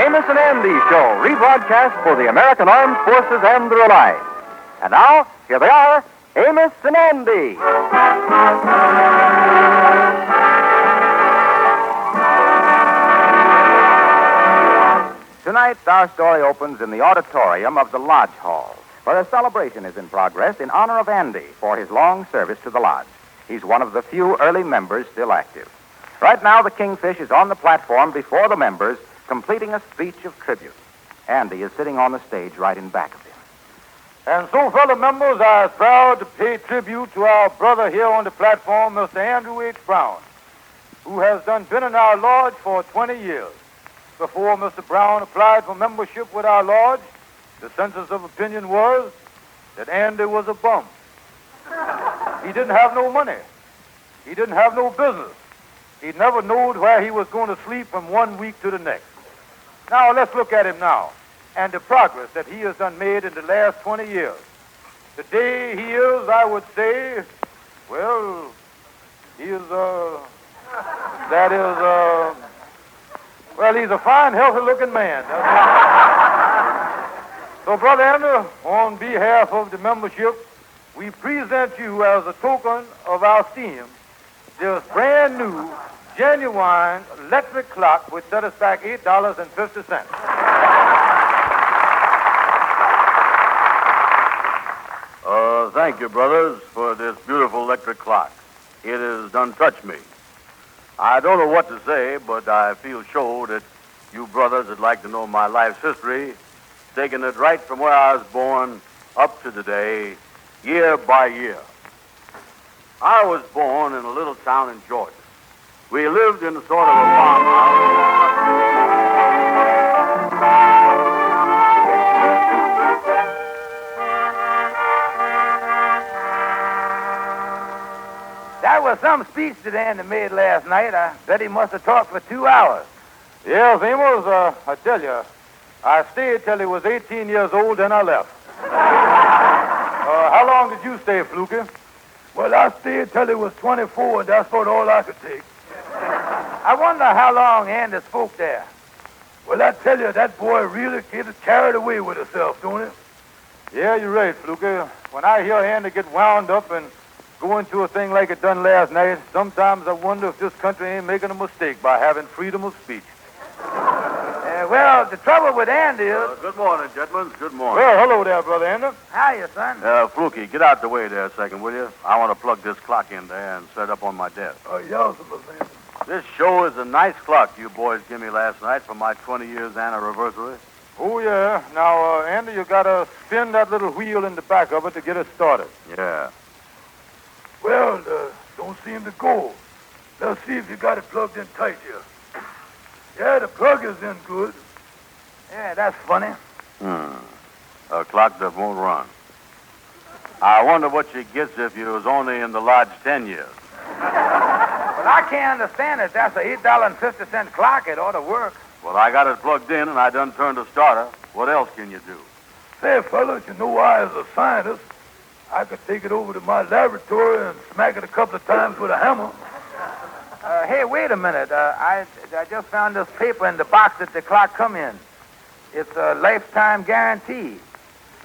Amos and Andy Show, rebroadcast for the American Armed Forces and their allies. And now, here they are, Amos and Andy. Tonight, our story opens in the auditorium of the Lodge Hall, where a celebration is in progress in honor of Andy for his long service to the Lodge. He's one of the few early members still active. Right now, the Kingfish is on the platform before the members, completing a speech of tribute. Andy is sitting on the stage right in back of him. And so, fellow members, I am proud to pay tribute to our brother here on the platform, Mr. Andrew H. Brown, who has been in our lodge for 20 years. Before Mr. Brown applied for membership with our lodge, the census of opinion was that Andy was a bum. He didn't have no money. He didn't have no business. He never knowed where he was going to sleep from one week to the next. Now, let's look at him now and the progress that he has done made in the last 20 years. Today he is, I would say, well, he is, well, he's a fine, healthy-looking man. So, Brother Andrew, on behalf of the membership, we present you as a token of our esteem this brand new, genuine electric clock which set us back $8.50. Thank you, brothers, for this beautiful electric clock. It has done touched me. I don't know what to say, but I feel sure that you brothers would like to know my life's history, taking it right from where I was born up to today, year by year. I was born in a little town in Georgia. We lived in a sort of a farmhouse. That was some speech that Andy made last night. I bet he must have talked for 2 hours. Yes, Amos, I tell you, I stayed till he was 18 years old, then I left. How long did you stay, Fluky? Well, I stayed till he was 24, and that's about all I could take. I wonder how long Andy spoke there. Well, I tell you, that boy really gets carried away with himself, don't he? Yeah, you're right, Fluky. When I hear Andy get wound up and go into a thing like it done last night, sometimes I wonder if this country ain't making a mistake by having freedom of speech. Well, the trouble with Andy is... Good morning, gentlemen. Good morning. Well, hello there, Brother Andy. Hiya, son. Fluky, get out the way there a second, will you? I want to plug this clock in there and set it up on my desk. Yes, Mr. Andy. This show is a nice clock you boys gave me last night for my 20 years anniversary. Oh, yeah. Now, Andy, you got to spin that little wheel in the back of it to get it started. Yeah. Well, don't seem to go. Let's see if you got it plugged in tight here. Yeah, the plug is in good. Yeah, that's funny. A clock that won't run. I wonder what she gets if you was only in the lodge 10 years. Well, I can't understand it. That's an $8.50 clock. It ought to work. Well, I got it plugged in, and I done turned the starter. What else can you do? Say, fellas, you know I, as a scientist, I could take it over to my laboratory and smack it a couple of times with a hammer. Hey, wait a minute. I just found this paper in the box that the clock come in. It's a lifetime guarantee.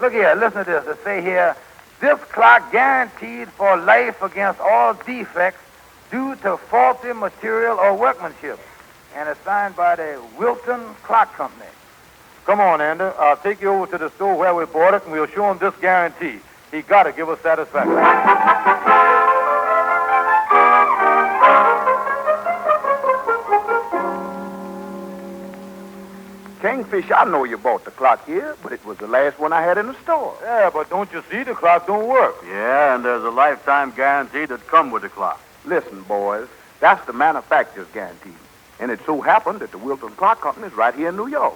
Look here, listen to this. It say here, this clock guaranteed for life against all defects due to faulty material or workmanship. And it's signed by the Wilton Clock Company. Come on, Andy. I'll take you over to the store where we bought it, and we'll show him this guarantee. He got to give us satisfaction. Kingfish, I know you bought the clock here, but it was the last one I had in the store. Yeah, but don't you see, the clock don't work. Yeah, and there's a lifetime guarantee that come with the clock. Listen, boys, that's the manufacturer's guarantee. And it so happened that the Wilton Clock Company is right here in New York.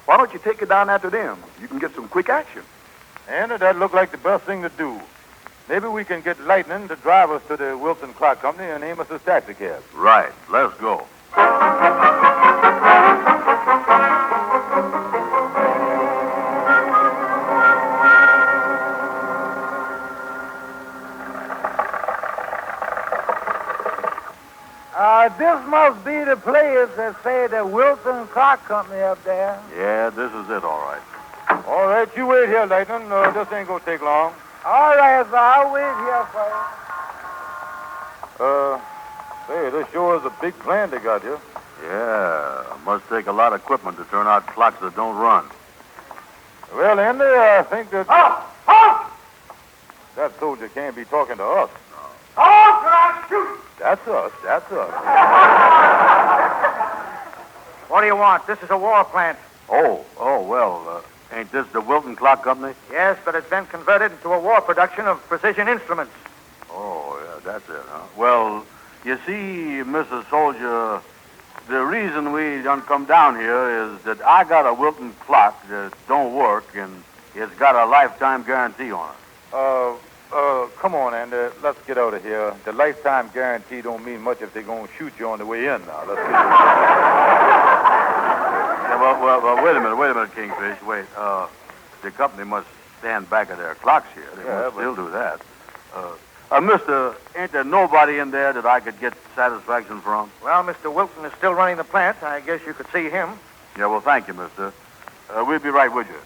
Why don't you take it down after them? You can get some quick action. Andy, that looked like the best thing to do. Maybe we can get Lightning to drive us to the Wilton Clock Company and Amos's taxi cab. Right. Let's go. This must be the place that say the Wilton Clock Company up there. Yeah, this is it, all right. All right, you wait here, Lightning. This ain't gonna take long. All right, sir. I'll wait here for you. Say, this sure is a big plant they got here. Yeah, must take a lot of equipment to turn out clocks that don't run. Well, Andy, I think that... Halt! That soldier can't be talking to us. Halt, or I'll shoot! That's us. What do you want? This is a war plant. Well, ain't this the Wilton Clock Company? Yes, but it's been converted into a war production of precision instruments. Oh, yeah, that's it, huh? Well, you see, Mr. Soldier, the reason we done come down here is that I got a Wilton clock that don't work, and it's got a lifetime guarantee on it. Come on, Andy. Let's get out of here. The lifetime guarantee don't mean much if they're gonna shoot you on the way in now. Let's get Yeah, well, wait a minute, Kingfish. Wait, the company must stand back of their clocks here. They must still do that. Mister, ain't there nobody in there that I could get satisfaction from? Well, Mr. Wilton is still running the plant. I guess you could see him. Yeah, well, thank you, mister. We'll be right with you.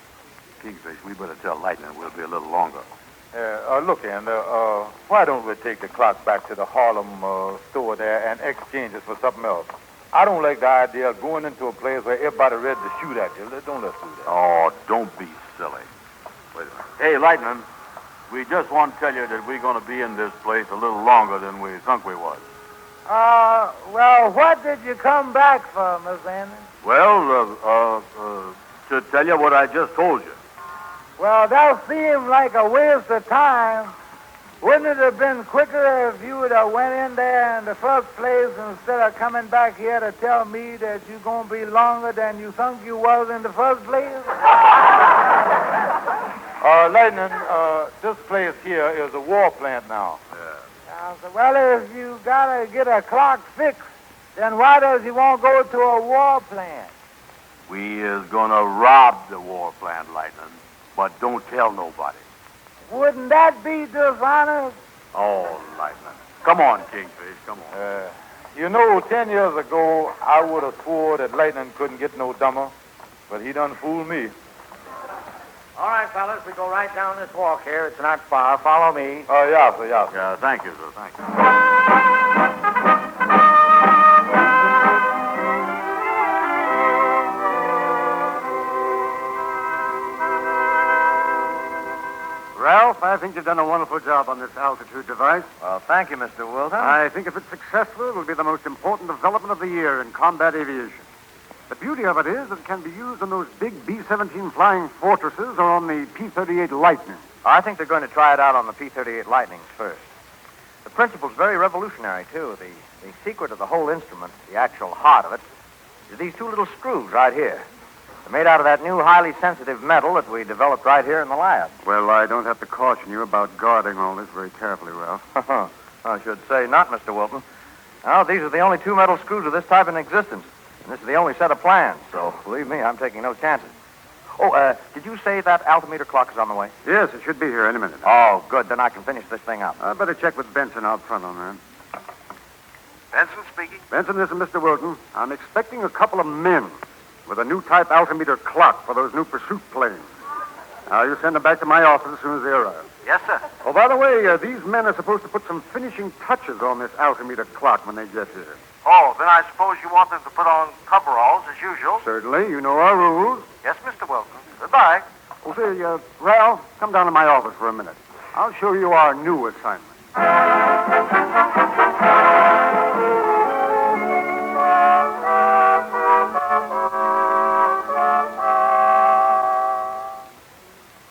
Kingfish, we better tell Lightning we'll be a little longer. look, Andy, why don't we take the clock back to the Harlem store there and exchange it for something else? I don't like the idea of going into a place where everybody ready to shoot at you. Don't let's do that. Oh, don't be silly. Wait a minute. Hey, Lightning, we just want to tell you that we're going to be in this place a little longer than we thought we was. Well, what did you come back for, Miss Anderson? Well, to tell you what I just told you. Well, that seemed like a waste of time. Wouldn't it have been quicker if you would have went in there in the first place instead of coming back here to tell me that you're going to be longer than you thought you was in the first place? Lightning, this place here is a war plant now. Well, if you got to get a clock fixed, then why does you want to go to a war plant? We is going to rob the war plant, Lightning, but don't tell nobody. Wouldn't that be dishonest? Oh, Lightning. Come on, Kingfish, come on. 10 years ago, I would have swore that Lightning couldn't get no dumber, but he done fooled me. All right, fellas, we go right down this walk here. It's not far. Follow me. Yeah, sir. Yeah, thank you, sir, thank you. Ralph, I think you've done a wonderful job on this altitude device. Well, thank you, Mr. Wilton. I think if it's successful, it will be the most important development of the year in combat aviation. The beauty of it is that it can be used on those big B-17 flying fortresses or on the P-38 Lightning. I think they're going to try it out on the P-38 Lightnings first. The principle's very revolutionary, too. The secret of the whole instrument, the actual heart of it, is these two little screws right here. They're made out of that new highly sensitive metal that we developed right here in the lab. Well, I don't have to caution you about guarding all this very carefully, Ralph. I should say not, Mr. Wilton. Now, these are the only two metal screws of this type in existence. And this is the only set of plans, so believe me, I'm taking no chances. Oh, did you say that altimeter clock is on the way? Yes, it should be here any minute. Oh, good. Then I can finish this thing up. I better check with Benson out front on that. Benson speaking. Benson, this is Mr. Wilton. I'm expecting a couple of men with a new type altimeter clock for those new pursuit planes. Now, you send them back to my office as soon as they arrive. Yes, sir. Oh, by the way, these men are supposed to put some finishing touches on this altimeter clock when they get here. Oh, then I suppose you want them to put on coveralls as usual. Certainly. You know our rules. Yes, Mr. Wilton. Goodbye. Oh, say, Ralph, come down to my office for a minute. I'll show you our new assignment.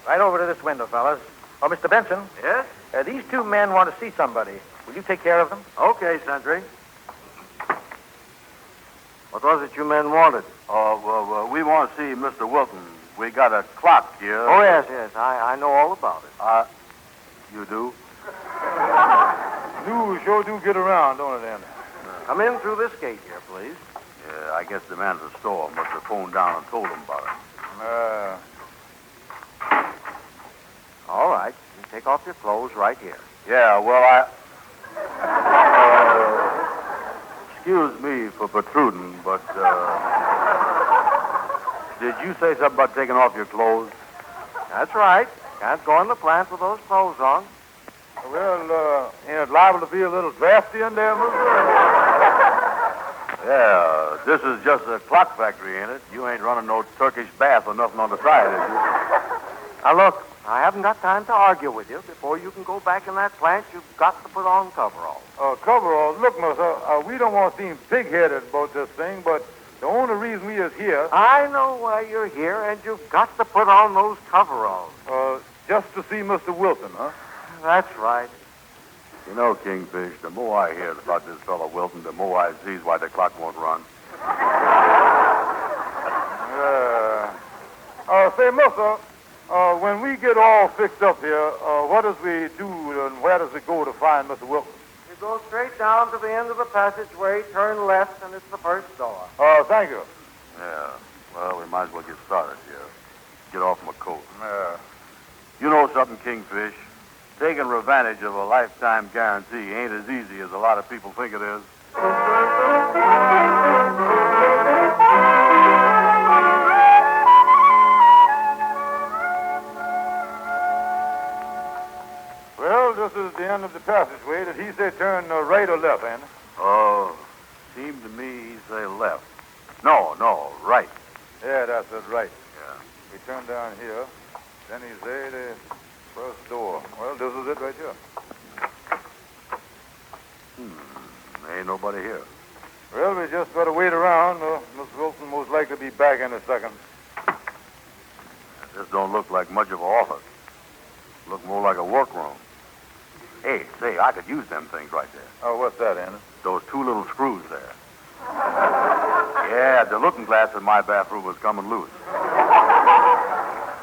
Right over to this window, fellas. Oh, Mr. Benson. Yes? These two men want to see somebody. Will you take care of them? Okay, Sentry. What was it you men wanted? We want to see Mr. Wilton. We got a clock here. Oh, yes. I know all about it. You do? News sure do get around, don't it, Andy? Come in through this gate here, please. Yeah, I guess the man at the store must have phoned down and told him about it. All right. You take off your clothes right here. Yeah, well, excuse me for protruding, but, did you say something about taking off your clothes? That's right. Can't go in the plant with those clothes on. Well, ain't it liable to be a little drafty in there, mister? Yeah, this is just a clock factory, ain't it? You ain't running no Turkish bath or nothing on the side, is you? Now, look, I haven't got time to argue with you. Before you can go back in that plant, you've got to put on coveralls. Coveralls. Look, mister, we don't want to seem pig-headed about this thing, but the only reason we is here... I know why you're here, and you've got to put on those coveralls. Just to see Mr. Wilson, huh? That's right. You know, Kingfish, the more I hear about this fellow Wilson, the more I sees why the clock won't run. Say, mister, when we get all fixed up here, what does we do and where does we go to find Mr. Wilson? You go straight down to the end of the passageway, turn left, and it's the first door. Thank you. Yeah, well, we might as well get started here. Get off my coat. You know something, Kingfish? Taking advantage of a lifetime guarantee ain't as easy as a lot of people think it is. Well, this is the end of the passageway. Did he say turn right or left, Andy? Oh, seemed to me he say left. No, right. Yeah, that's it, right. Yeah. We turn down here. Then he say the first door. Well, this is it right here. Ain't nobody here. Well, we just got to wait around. Miss Wilson most likely be back in a second. This don't look like much of an office. Look more like a workroom. Hey, say, I could use them things right there. Oh, what's that, Andy? Those two little screws there. Yeah, the looking glass in my bathroom was coming loose.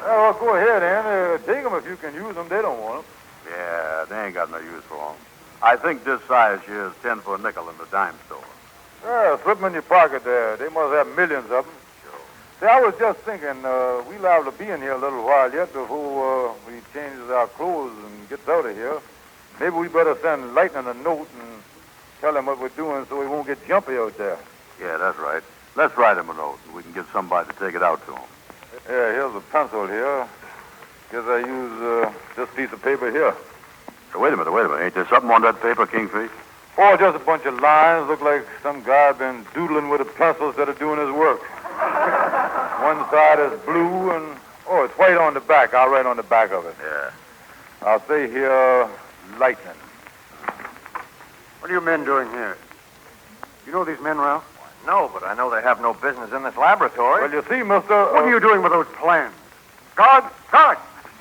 Well, go ahead, Andy. Take them if you can use them. They don't want them. Yeah, they ain't got no use for them. I think this size here is 10 for a nickel in the dime store. Yeah, slip them in your pocket there. They must have millions of them. Sure. See, I was just thinking, we liable to be in here a little while yet before we changes our clothes and gets out of here. Maybe we better send Lightning a note and tell him what we're doing so he won't get jumpy out there. Yeah, that's right. Let's write him a note, and we can get somebody to take it out to him. Yeah, here's a pencil here. Guess I use this piece of paper here. So wait a minute. Ain't there something on that paper, Kingfish? Oh, just a bunch of lines. Look like some guy been doodling with a pencil instead of doing his work. One side is blue and, it's white on the back. I'll write on the back of it. Yeah. I'll say here, Lightning. What are you men doing here? You know these men, Ralph? No, but I know they have no business in this laboratory. Well, you see, mister... What are you doing with those plans? Guard!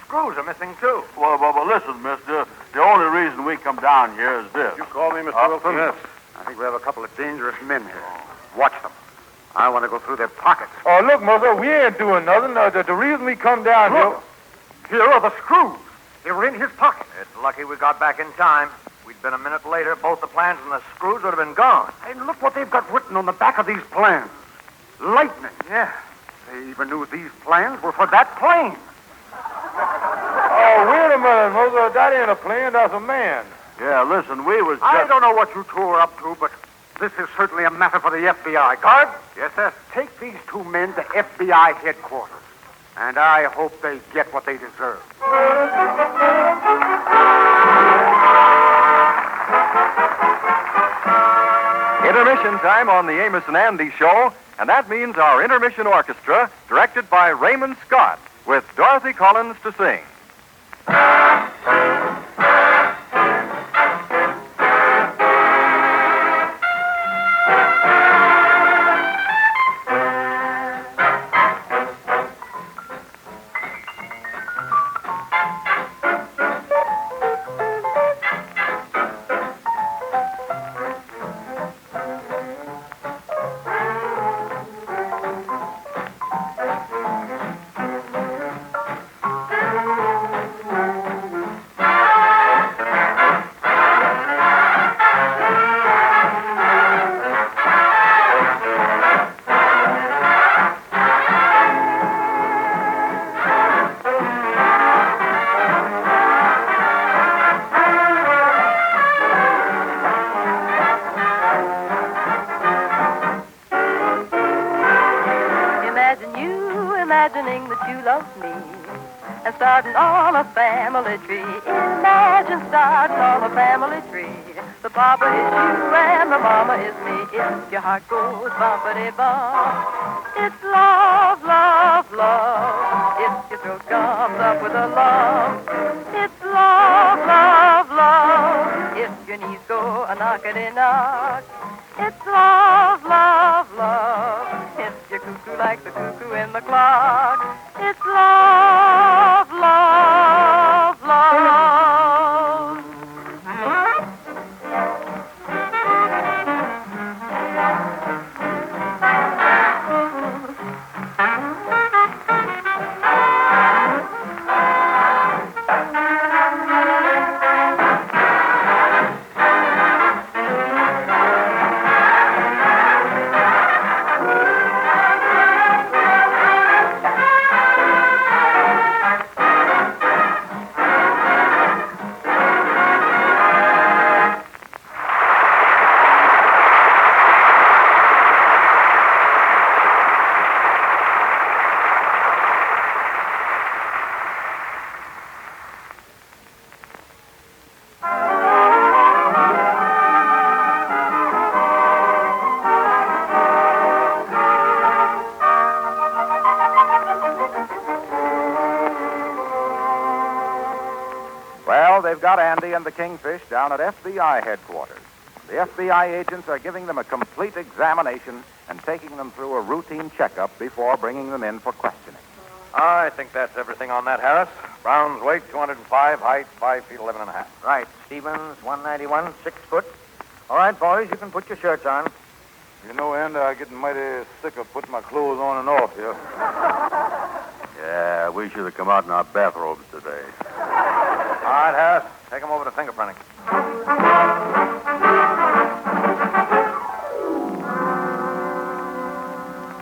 Screws are missing, too. Well, listen, mister. The only reason we come down here is this. You call me, Mr. Wilson? Yes. I think we have a couple of dangerous men here. Watch them. I want to go through their pockets. Oh, look, mister, we ain't doing nothing. The reason we come down Look. Here are the screws. They were in his pocket. It's lucky we got back in time. We'd been a minute later, both the plans and the screws would have been gone. And look what they've got written on the back of these plans. Lightning. Yeah. They even knew these plans were for that plane. Oh, wait a minute, mister. That ain't a plane. That's a man. Yeah, listen, we was just... I don't know what you two are up to, but this is certainly a matter for the FBI. Guard? Yes, sir. Take these two men to FBI headquarters. And I hope they get what they deserve. Intermission time on the Amos and Andy Show, and that means our intermission orchestra, directed by Raymond Scott, with Dorothy Collins to sing. imagining that you love me and starting on a family tree. Imagine starting on a family tree. The papa is you and the mama is me. If your heart goes bumpity-bump, it's love, love, love. If your throat comes up with a lump, it's love, love, love. If your knees go a knockety-knock, it's love, love, love. If you're cuckoo like the cuckoo in the clock, it's love, love, love. Well, they've got Andy and the Kingfish down at FBI headquarters. The FBI agents are giving them a complete examination and taking them through a routine checkup before bringing them in for questioning. I think that's everything on that, Harris. Brown's weight, 205, height, 5 feet 11 and a half. Right. Stevens, 191, 6 foot. All right, boys, you can put your shirts on. You know, Andy, I'm getting mighty sick of putting my clothes on and off here. Yeah, we should have come out in our bathrobes today. All right, Harris, take them over to fingerprinting.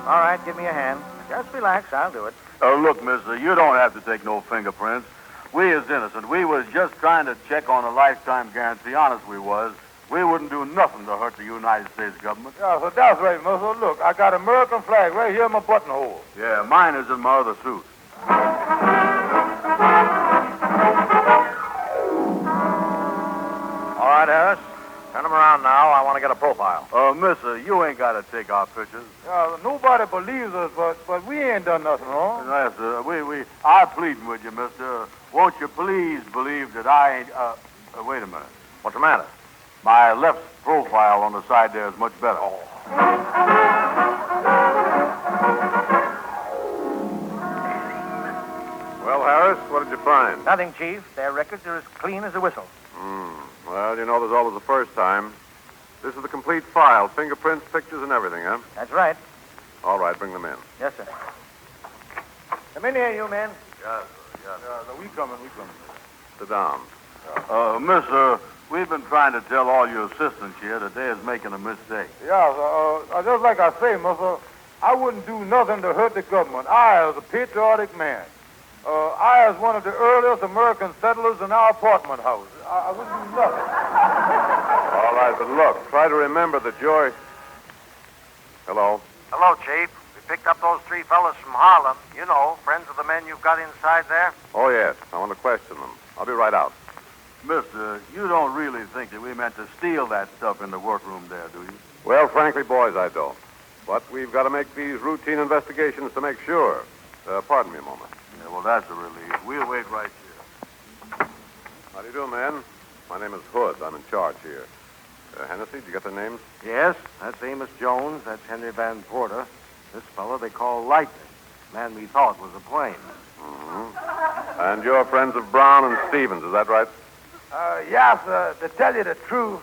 All right, give me a hand. Just relax, I'll do it. Look, mister, you don't have to take no fingerprints. We is innocent. We was just trying to check on a lifetime guarantee. Honest we was. We wouldn't do nothing to hurt the United States government. Yeah, so that's right, mister. Look, I got American flag right here in my buttonhole. Yeah, mine is in my other suit. All right, Harris, turn them around now. I want to get a profile. Mister, you ain't got to take our pictures. Yeah, nobody believes us, but we ain't done nothing wrong. Yes, I'm pleading with you, mister. Won't you please believe that I ain't, wait a minute. What's the matter? My left profile on the side there is much better. Well, Harris, what did you find? Nothing, Chief. Their records are as clean as a whistle. Well, you know, there's always a first time. This is the complete file. Fingerprints, pictures, and everything, huh? That's right. All right, bring them in. Yes, sir. Come in here, you men. Yes. We coming. Sit down. Mister, we've been trying to tell all your assistants here that they is making a mistake. Yeah, just like I say, mister, I wouldn't do nothing to hurt the government. I was a patriotic man. I was one of the earliest American settlers in our apartment house. I wouldn't do nothing. All right, but look, try to remember that you're... Hello? Hello, Chief. We picked up those 3 fellas from Harlem. You know, friends of the men you've got inside there. Oh, yes. I want to question them. I'll be right out. Mister, you don't really think that we meant to steal that stuff in the workroom there, do you? Well, frankly, boys, I don't. But we've got to make these routine investigations to make sure. Pardon me a moment. Yeah, well, that's a relief. We'll wait right here. How do you do, man? My name is Hood. I'm in charge here. Hennessy, did you get their names? Yes, that's Amos Jones. That's Henry Van Porter. This fellow they call Lightning. Man we thought was a plane. Mm-hmm. And you're friends of Brown and Stevens, is that right? Yes, to tell you the truth,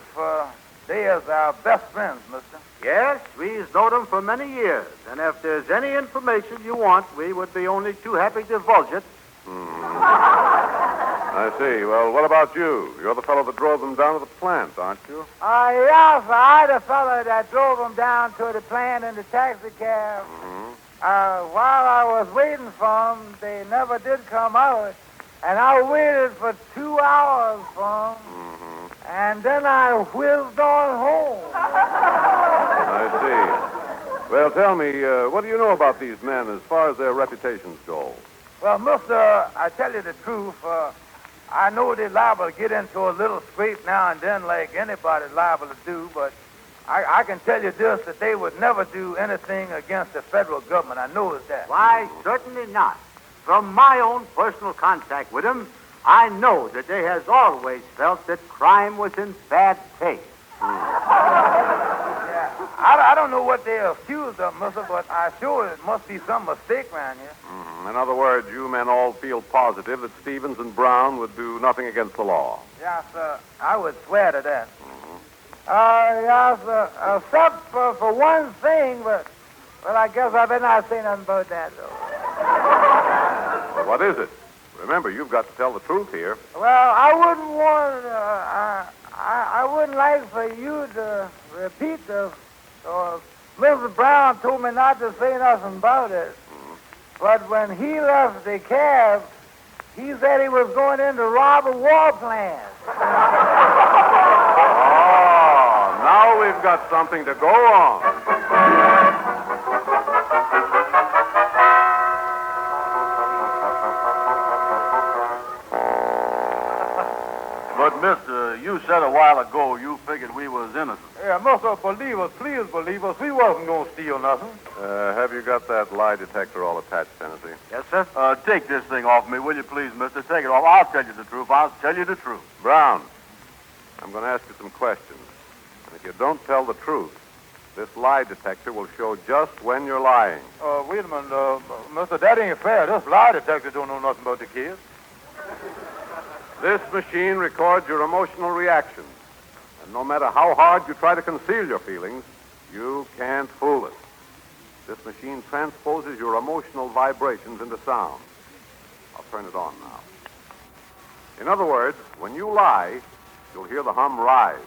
they is our best friends, mister. Yes, we've known them for many years, and if there's any information you want, we would be only too happy to divulge it. I see. Well, what about you? You're the fellow that drove them down to the plant, aren't you? Yes, I the fellow that drove them down to the plant in the taxi cab. Mm-hmm. While I was waiting for them, they never did come out, and I waited for 2 hours for them. And then I whizzed on home. I see. Well, tell me, what do you know about these men as far as their reputations go? Well, mister, I tell you the truth. I know they're liable to get into a little scrape now and then like anybody's liable to do, but I can tell you this, that they would never do anything against the federal government. I know that. Why, certainly not. From my own personal contact with them, I know that they has always felt that crime was in bad taste. Yeah, I don't know what they're accused of, mister, but I sure it must be some mistake around here. In other words, you men all feel positive that Stevens and Brown would do nothing against the law. Yeah, sir, I would swear to that. Yeah, sir, except for one thing, but, well, I guess I better not say nothing about that, though. Well, what is it? Remember, you've got to tell the truth here. Well, I wouldn't want, I wouldn't like for you to repeat this. Mr. Brown told me not to say nothing about it. But when he left the cab, he said he was going in to rob a war plant. Oh, now we've got something to go on. But, mister, you said a while ago you figured we was innocent. Yeah, mister, believe us, please believe us. We wasn't going to steal nothing. Have you got that lie detector all attached, Tennessee? Yes, sir? Take this thing off me, will you please, mister? Take it off. I'll tell you the truth. I'll tell you the truth. Brown, I'm going to ask you some questions. And if you don't tell the truth, this lie detector will show just when you're lying. Wait a minute, mister, that ain't fair. This lie detector don't know nothing about the kids. This machine records your emotional reactions. And no matter how hard you try to conceal your feelings, you can't fool it. This machine transposes your emotional vibrations into sound. I'll turn it on now. In other words, when you lie, you'll hear the hum rise.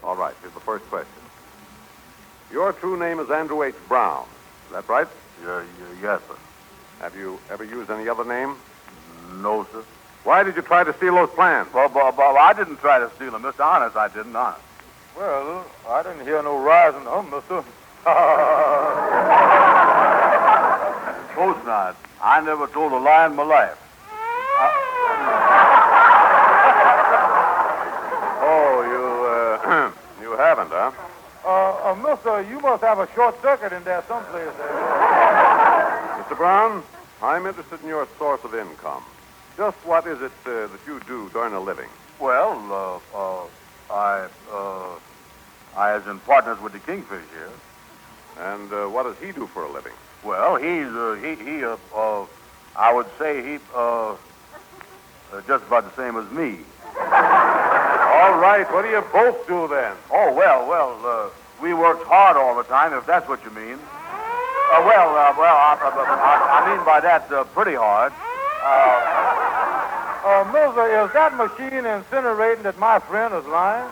All right, here's the first question. Your true name is Andrew H. Brown. Is that right? Yes, sir. Have you ever used any other name? No, sir. Why did you try to steal those plans? Well, I didn't try to steal them, mister. Honest, I didn't, honest. Well, I didn't hear no rise in the hum, mister. Of course not. I never told a lie in my life. You haven't, huh? Mister, you must have a short circuit in there someplace there. Mr. Brown, I'm interested in your source of income. Just what is it that you do to earn a living? Well, I is in partners with the Kingfish here. And what does he do for a living? Well, I would say he, just about the same as me. All right, what do you both do then? Oh, well, we worked hard all the time, if that's what you mean. I mean by that, pretty hard. Mister, is that machine incinerating that my friend is lying?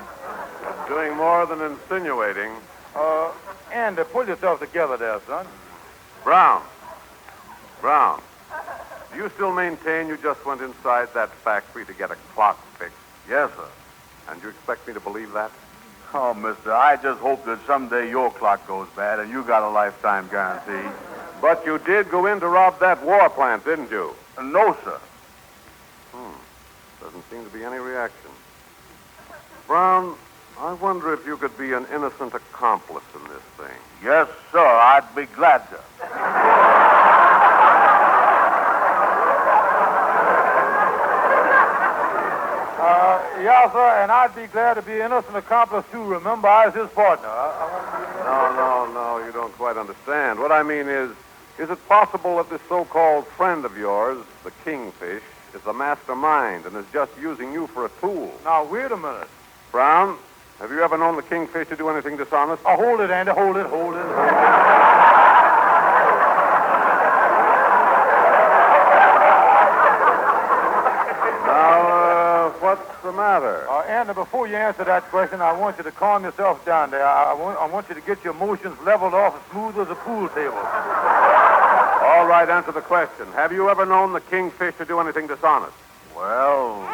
Doing more than insinuating. Andy, pull yourself together there, son. Brown, do you still maintain you just went inside that factory to get a clock fixed? Yes, sir. And you expect me to believe that? Oh, mister, I just hope that someday your clock goes bad and you got a lifetime guarantee. But you did go in to rob that war plant, didn't you? No, sir. Doesn't seem to be any reaction. Brown, I wonder if you could be an innocent accomplice in this thing. Yes, sir, I'd be glad to. Yeah, sir, and I'd be glad to be an innocent accomplice, too. Remember, I was his partner. No, you don't quite understand. What I mean is it possible that this so-called friend of yours, the Kingfish, is the mastermind and is just using you for a tool? Now, wait a minute. Brown, have you ever known the Kingfish to do anything dishonest? Oh, hold it, Andy, hold it. What's the matter? Andy, before you answer that question, I want you to calm yourself down there. I want you to get your emotions leveled off as smooth as a pool table. All right, answer the question. Have you ever known the Kingfish to do anything dishonest? Well,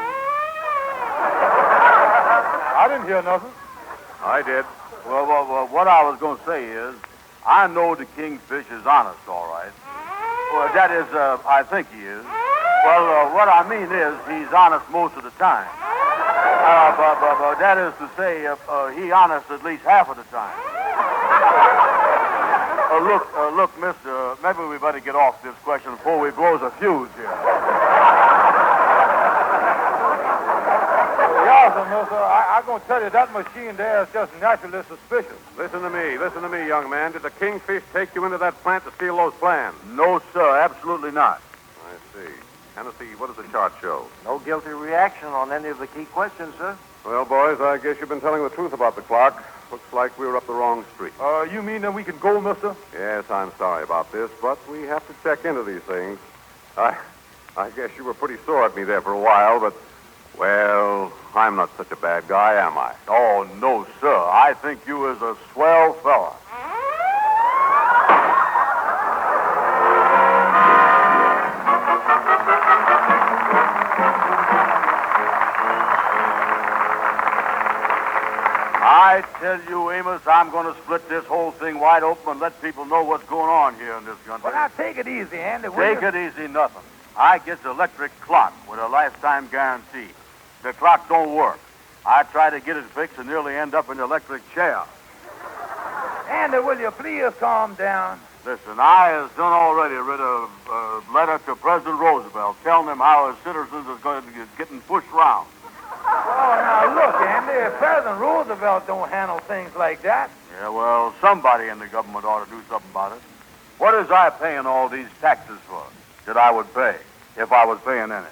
I didn't hear nothing. I did. Well, what I was going to say is, I know the Kingfish is honest, all right. Well, that is, I think he is. Well, what I mean is he's honest most of the time. But that is to say, he honest at least half of the time. Look, mister, maybe we better get off this question before we blows a fuse here. Yes, mister, I'm going to tell you that machine there is just naturally suspicious. Listen to me, young man. Did the Kingfish take you into that plant to steal those plans? No, sir, absolutely not. I see. Hennessy, what does the chart show? No guilty reaction on any of the key questions, sir. Well, boys, I guess you've been telling the truth about the clock. Looks like we were up the wrong street. You mean that we can go, mister? Yes, I'm sorry about this, but we have to check into these things. I guess you were pretty sore at me there for a while, but, well, I'm not such a bad guy, am I? Oh, no, sir. I think you is a swell fella. I tell you, Amos, I'm going to split this whole thing wide open and let people know what's going on here in this country. Well, now, take it easy, Andy. Take it easy, nothing. I gets an electric clock with a lifetime guarantee. The clock don't work. I try to get it fixed and nearly end up in the electric chair. Andy, will you please calm down? Listen, I has done already writ a letter to President Roosevelt telling him how his citizens is going to get getting pushed around. Oh, now, look, Andy, President Roosevelt don't handle things like that. Yeah, well, somebody in the government ought to do something about it. What is I paying all these taxes for that I would pay if I was paying any?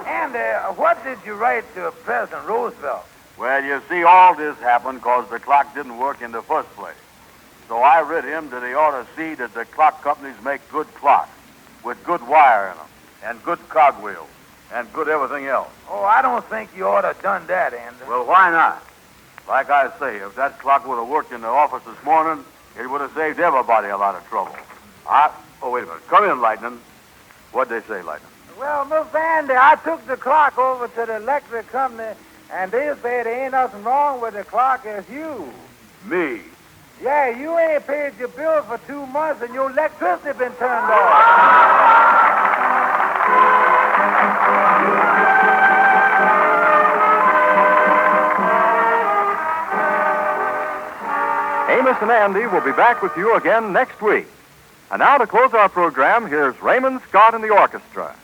Andy, what did you write to President Roosevelt? Well, you see, all this happened because the clock didn't work in the first place. So I writ him that he ought to see that the clock companies make good clocks with good wire in them and good cogwheels and good everything else. Oh, I don't think you ought to have done that, Andy. Well, why not? Like I say, if that clock would have worked in the office this morning, it would have saved everybody a lot of trouble. Oh, wait a minute. Come in, Lightning. What'd they say, Lightning? Well, Mr. Andy, I took the clock over to the electric company, and they say there ain't nothing wrong with the clock, it's you. Me? Yeah, you ain't paid your bill for 2 months, and your electricity been turned off. Amos and Andy will be back with you again next week. And now to close our program, here's Raymond Scott and the orchestra.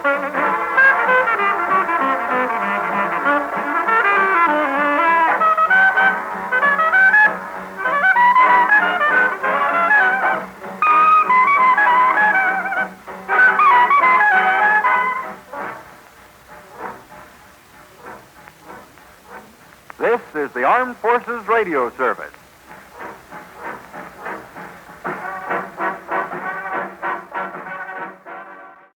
This is the Armed Forces Radio Service.